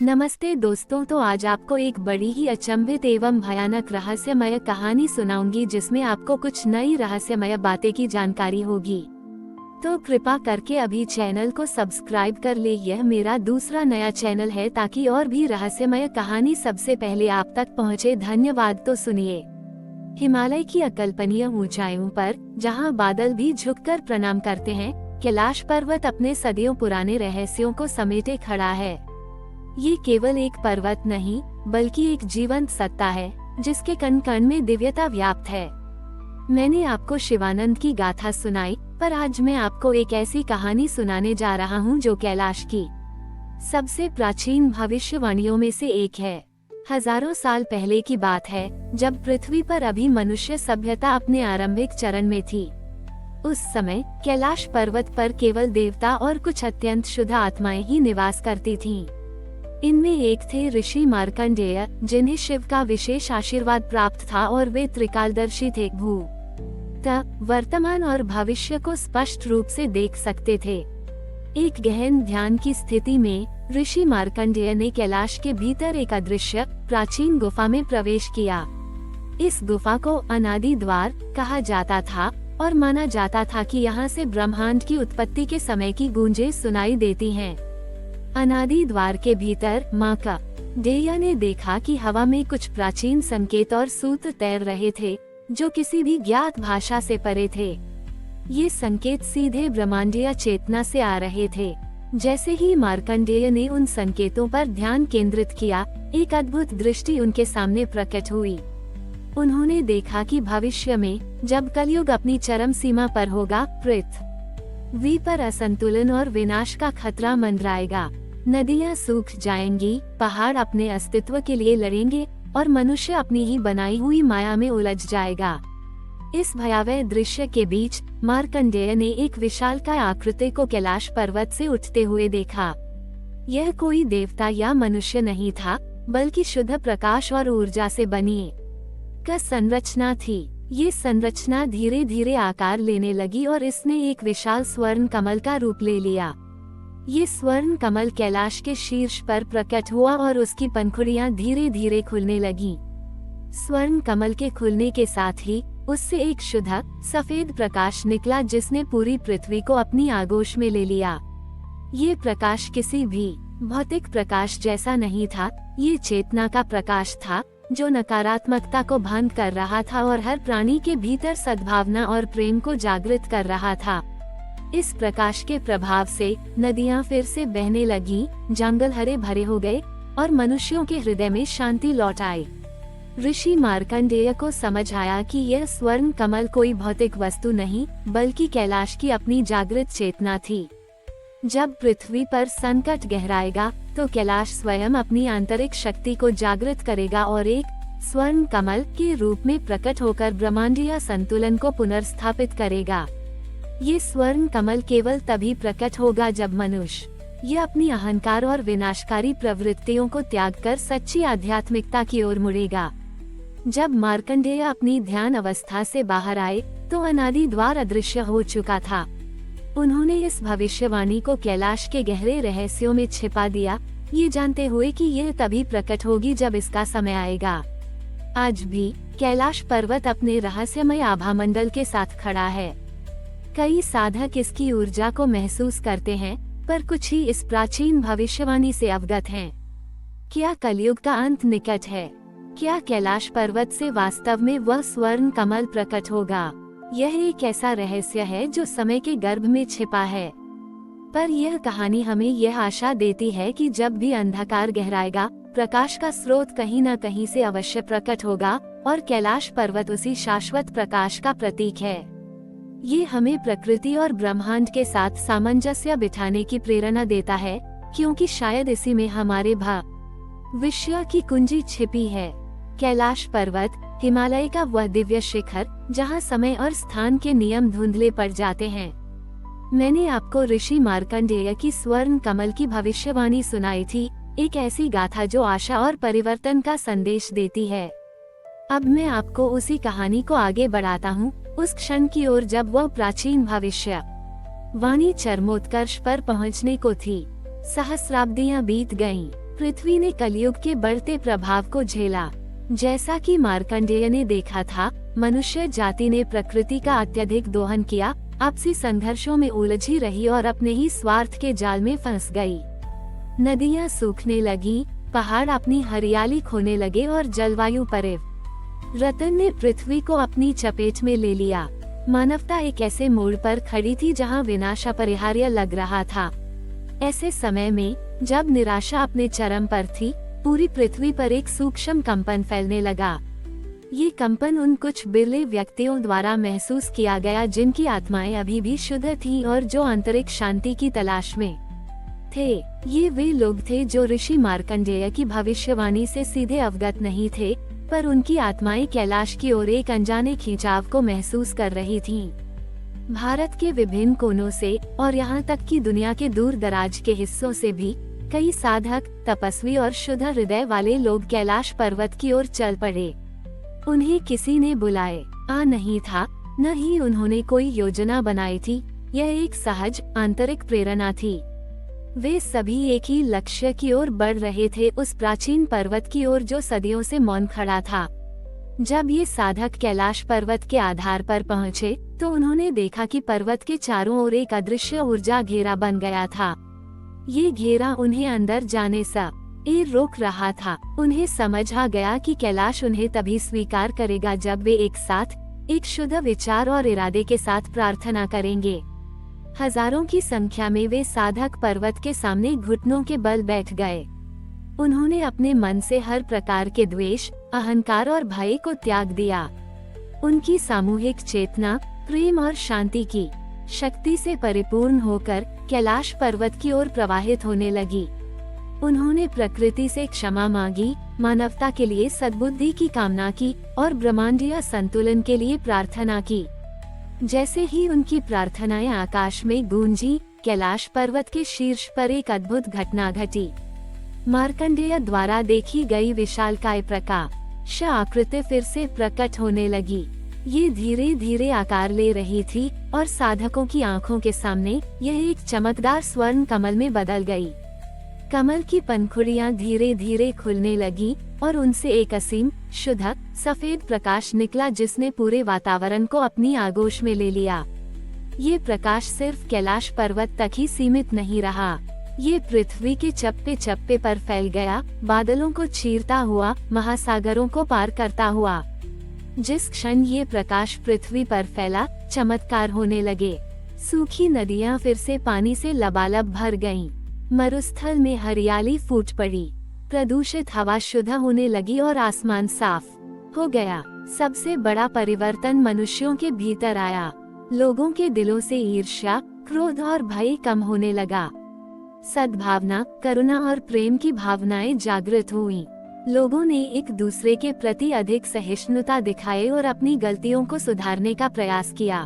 नमस्ते दोस्तों, तो आज आपको एक बड़ी ही अचंभित एवं भयानक रहस्यमय कहानी सुनाऊंगी जिसमें आपको कुछ नई रहस्यमय बातें की जानकारी होगी। तो कृपा करके अभी चैनल को सब्सक्राइब कर ले। यह मेरा दूसरा नया चैनल है ताकि और भी रहस्यमय कहानी सबसे पहले आप तक पहुंचे। धन्यवाद। तो सुनिए। हिमालय की अकल्पनीय ऊंचाइयों पर, जहां बादल भी झुककर प्रणाम करते हैं, कैलाश पर्वत अपने सदियों पुराने रहस्यों को समेटे खड़ा है। ये केवल एक पर्वत नहीं, बल्कि एक जीवंत सत्ता है जिसके कण कण में दिव्यता व्याप्त है। मैंने आपको शिवानंद की गाथा सुनाई, पर आज मैं आपको एक ऐसी कहानी सुनाने जा रहा हूँ जो कैलाश की सबसे प्राचीन भविष्यवाणियों में से एक है। हजारों साल पहले की बात है, जब पृथ्वी पर अभी मनुष्य सभ्यता अपने आरंभिक चरण में थी। उस समय कैलाश पर्वत पर केवल देवता और कुछ अत्यंत शुद्ध आत्माएं ही निवास करती थीं। इनमें एक थे ऋषि मार्कंडेय, जिन्हें शिव का विशेष आशीर्वाद प्राप्त था और वे त्रिकालदर्शी थे। भूत, वर्तमान और भविष्य को स्पष्ट रूप से देख सकते थे। एक गहन ध्यान की स्थिति में ऋषि मार्कंडेय ने कैलाश के भीतर एक अदृश्य प्राचीन गुफा में प्रवेश किया। इस गुफा को अनादि द्वार कहा जाता था और माना जाता था कि यहाँ से ब्रह्मांड की उत्पत्ति के समय की गूंजें सुनाई देती हैं। अनादि द्वार के भीतर मार्कंडेय ने देखा कि हवा में कुछ प्राचीन संकेत और सूत्र तैर रहे थे, जो किसी भी ज्ञात भाषा से परे थे। ये संकेत सीधे ब्रह्मांडीय चेतना से आ रहे थे। जैसे ही मार्कंडेय ने उन संकेतों पर ध्यान केंद्रित किया, एक अद्भुत दृष्टि उनके सामने प्रकट हुई। उन्होंने देखा कि भविष्य में, जब कलयुग अपनी चरम सीमा पर होगा, पृथ्वी पर असंतुलन और विनाश का खतरा मंडराएगा। नदियां सूख जाएंगी, पहाड़ अपने अस्तित्व के लिए लड़ेंगे और मनुष्य अपनी ही बनाई हुई माया में उलझ जाएगा। इस भयावह दृश्य के बीच मार्कंडेय ने एक विशालकाय आकृति को कैलाश पर्वत से उठते हुए देखा। यह कोई देवता या मनुष्य नहीं था, बल्कि शुद्ध प्रकाश और ऊर्जा से बनी एक संरचना थी। ये संरचना धीरे धीरे आकार लेने लगी और इसने एक विशाल स्वर्ण कमल का रूप ले लिया। ये स्वर्ण कमल कैलाश के शीर्ष पर प्रकट हुआ और उसकी पंखुड़ियां धीरे धीरे खुलने लगीं। स्वर्ण कमल के खुलने के साथ ही उससे एक शुद्ध सफेद प्रकाश निकला, जिसने पूरी पृथ्वी को अपनी आगोश में ले लिया। ये प्रकाश किसी भी भौतिक प्रकाश जैसा नहीं था, ये चेतना का प्रकाश था जो नकारात्मकता को भंग कर रहा था और हर प्राणी के भीतर सद्भावना और प्रेम को जागृत कर रहा था। इस प्रकाश के प्रभाव से नदियां फिर से बहने लगीं, जंगल हरे भरे हो गए और मनुष्यों के हृदय में शांति लौट आई। ऋषि मार्कंडेय को समझ आया कि यह स्वर्ण कमल कोई भौतिक वस्तु नहीं, बल्कि कैलाश की अपनी जागृत चेतना थी। जब पृथ्वी पर संकट गहराएगा, तो कैलाश स्वयं अपनी आंतरिक शक्ति को जागृत करेगा और एक स्वर्ण कमल के रूप में प्रकट होकर ब्रह्मांडीय संतुलन को पुनर्स्थापित करेगा। ये स्वर्ण कमल केवल तभी प्रकट होगा जब मनुष्य ये अपनी अहंकार और विनाशकारी प्रवृत्तियों को त्याग कर सच्ची आध्यात्मिकता की ओर मुड़ेगा। जब मार्कंडेय अपनी ध्यान अवस्था से बाहर आए, तो अनादि द्वार अदृश्य हो चुका था। उन्होंने इस भविष्यवाणी को कैलाश के गहरे रहस्यों में छिपा दिया, ये जानते हुए कि यह तभी प्रकट होगी जब इसका समय आएगा। आज भी कैलाश पर्वत अपने रहस्यमय आभामंडल के साथ खड़ा है। कई साधक इसकी ऊर्जा को महसूस करते हैं, पर कुछ ही इस प्राचीन भविष्यवाणी से अवगत हैं। क्या कलयुग का अंत निकट है? क्या कैलाश पर्वत से वास्तव में वह स्वर्ण कमल प्रकट होगा? यह एक ऐसा रहस्य है जो समय के गर्भ में छिपा है, पर यह कहानी हमें यह आशा देती है कि जब भी अंधकार गहराएगा, प्रकाश का स्रोत कहीं न कहीं से अवश्य प्रकट होगा और कैलाश पर्वत उसी शाश्वत प्रकाश का प्रतीक है। ये हमें प्रकृति और ब्रह्मांड के साथ सामंजस्य बिठाने की प्रेरणा देता है, क्योंकि शायद इसी में हमारे भविष्य की कुंजी छिपी है। कैलाश पर्वत, हिमालय का वह दिव्य शिखर जहां समय और स्थान के नियम धुंधले पड़ जाते हैं। मैंने आपको ऋषि मार्कंडेय की स्वर्ण कमल की भविष्यवाणी सुनाई थी, एक ऐसी गाथा जो आशा और परिवर्तन का संदेश देती है। अब मैं आपको उसी कहानी को आगे बढ़ाता हूँ, उस क्षण की ओर जब वह प्राचीन भविष्य वाणी चरमोत्कर्ष पर पहुँचने को थी। सहस्राब्दियां बीत गईं, पृथ्वी ने कलयुग के बढ़ते प्रभाव को झेला। जैसा कि मार्कंडेय ने देखा था, मनुष्य जाति ने प्रकृति का अत्यधिक दोहन किया, आपसी संघर्षों में उलझी रही और अपने ही स्वार्थ के जाल में फंस गई। नदियां सूखने लगी, पहाड़ अपनी हरियाली खोने लगे और जलवायु परिवर्तन ने पृथ्वी को अपनी चपेट में ले लिया। मानवता एक ऐसे मोड़ पर खड़ी थी जहां विनाश अपरिहार्य लग रहा था। ऐसे समय में जब निराशा अपने चरम पर थी, पूरी पृथ्वी पर एक सूक्ष्म कंपन फैलने लगा। ये कंपन उन कुछ बिरले व्यक्तियों द्वारा महसूस किया गया जिनकी आत्माएं अभी भी शुद्ध थीं और जो आंतरिक शांति की तलाश में थे। ये वे लोग थे जो ऋषि मार्कंडेय की भविष्यवाणी से सीधे अवगत नहीं थे, पर उनकी आत्माएं कैलाश की ओर एक अनजाने खिंचाव को महसूस कर रही थीं। भारत के विभिन्न कोनों से और यहाँ तक कि दुनिया के दूर दराज के हिस्सों से भी कई साधक, तपस्वी और शुद्ध हृदय वाले लोग कैलाश पर्वत की ओर चल पड़े। उन्हें किसी ने बुलाए नहीं था, न ही उन्होंने कोई योजना बनाई थी। यह एक सहज आंतरिक प्रेरणा थी। वे सभी एक ही लक्ष्य की ओर बढ़ रहे थे, उस प्राचीन पर्वत की ओर जो सदियों से मौन खड़ा था। जब ये साधक कैलाश पर्वत के आधार पर पहुँचे, तो उन्होंने देखा कि पर्वत के चारों ओर एक अदृश्य ऊर्जा घेरा बन गया था। ये घेरा उन्हें अंदर जाने से रोक रहा था। उन्हें समझ आ गया कि कैलाश उन्हें तभी स्वीकार करेगा जब वे एक साथ, एक शुद्ध विचार और इरादे के साथ प्रार्थना करेंगे। हजारों की संख्या में वे साधक पर्वत के सामने घुटनों के बल बैठ गए। उन्होंने अपने मन से हर प्रकार के द्वेष, अहंकार और भय को त्याग दिया। उनकी सामूहिक चेतना, प्रेम और शांति की शक्ति से परिपूर्ण होकर कैलाश पर्वत की ओर प्रवाहित होने लगी। उन्होंने प्रकृति से क्षमा मांगी, मानवता के लिए सद्बुद्धि की कामना की और ब्रह्मांडीय संतुलन के लिए प्रार्थना की। जैसे ही उनकी प्रार्थनाएं आकाश में गूंजी, कैलाश पर्वत के शीर्ष पर एक अद्भुत घटना घटी। मार्कंडेय द्वारा देखी गई विशालकाय प्रकाश आकृति फिर से प्रकट होने लगी। ये धीरे धीरे आकार ले रही थी और साधकों की आंखों के सामने यह एक चमकदार स्वर्ण कमल में बदल गई। कमल की पंखुड़ियां धीरे धीरे खुलने लगी और उनसे एक असीम, शुद्ध, सफेद प्रकाश निकला जिसने पूरे वातावरण को अपनी आगोश में ले लिया। ये प्रकाश सिर्फ कैलाश पर्वत तक ही सीमित नहीं रहा, ये पृथ्वी के चप्पे चप्पे पर फैल गया, बादलों को चीरता हुआ, महासागरों को पार करता हुआ। जिस क्षण ये प्रकाश पृथ्वी पर फैला, चमत्कार होने लगे। सूखी नदियां फिर से पानी से लबालब भर गईं। मरुस्थल में हरियाली फूट पड़ी, प्रदूषित हवा शुद्ध होने लगी और आसमान साफ हो गया। सबसे बड़ा परिवर्तन मनुष्यों के भीतर आया। लोगों के दिलों से ईर्ष्या, क्रोध और भय कम होने लगा। सद्भावना, करुणा और प्रेम की भावनाएं जागृत हुईं। लोगों ने एक दूसरे के प्रति अधिक सहिष्णुता दिखाई और अपनी गलतियों को सुधारने का प्रयास किया।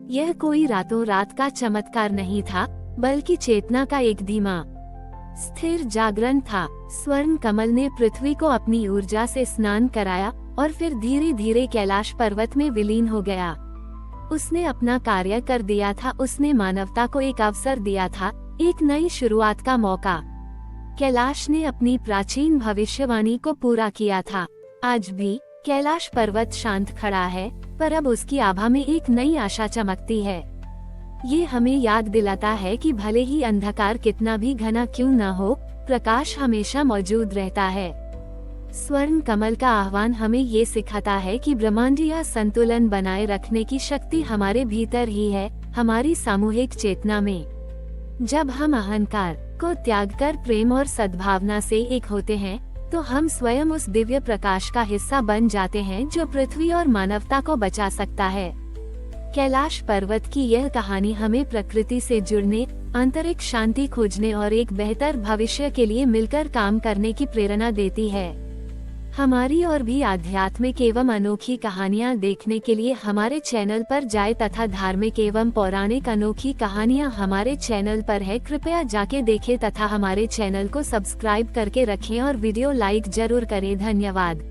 यह कोई रातों रात का चमत्कार नहीं था, बल्कि चेतना का एक धीमा, स्थिर जागरण था। स्वर्ण कमल ने पृथ्वी को अपनी ऊर्जा से स्नान कराया और फिर धीरे धीरे कैलाश पर्वत में विलीन हो गया। उसने अपना कार्य कर दिया था। उसने मानवता को एक अवसर दिया था, एक नई शुरुआत का मौका। कैलाश ने अपनी प्राचीन भविष्यवाणी को पूरा किया था। आज भी कैलाश पर्वत शांत खड़ा है, पर अब उसकी आभा में एक नई आशा चमकती है। ये हमें याद दिलाता है कि भले ही अंधकार कितना भी घना क्यों न हो, प्रकाश हमेशा मौजूद रहता है। स्वर्ण कमल का आह्वान हमें ये सिखाता है कि ब्रह्मांडीय संतुलन बनाए रखने की शक्ति हमारे भीतर ही है, हमारी सामूहिक चेतना में। जब हम अहंकार को त्याग कर प्रेम और सद्भावना से एक होते हैं, तो हम स्वयं उस दिव्य प्रकाश का हिस्सा बन जाते हैं जो पृथ्वी और मानवता को बचा सकता है। कैलाश पर्वत की यह कहानी हमें प्रकृति से जुड़ने, आंतरिक शांति खोजने और एक बेहतर भविष्य के लिए मिलकर काम करने की प्रेरणा देती है। हमारी और भी आध्यात्मिक एवं अनोखी कहानियाँ देखने के लिए हमारे चैनल पर जाएं तथा धार्मिक एवं पौराणिक अनोखी कहानियाँ हमारे चैनल पर है। कृपया जाके देखें तथा हमारे चैनल को सब्सक्राइब करके रखें और वीडियो लाइक जरूर करें। धन्यवाद।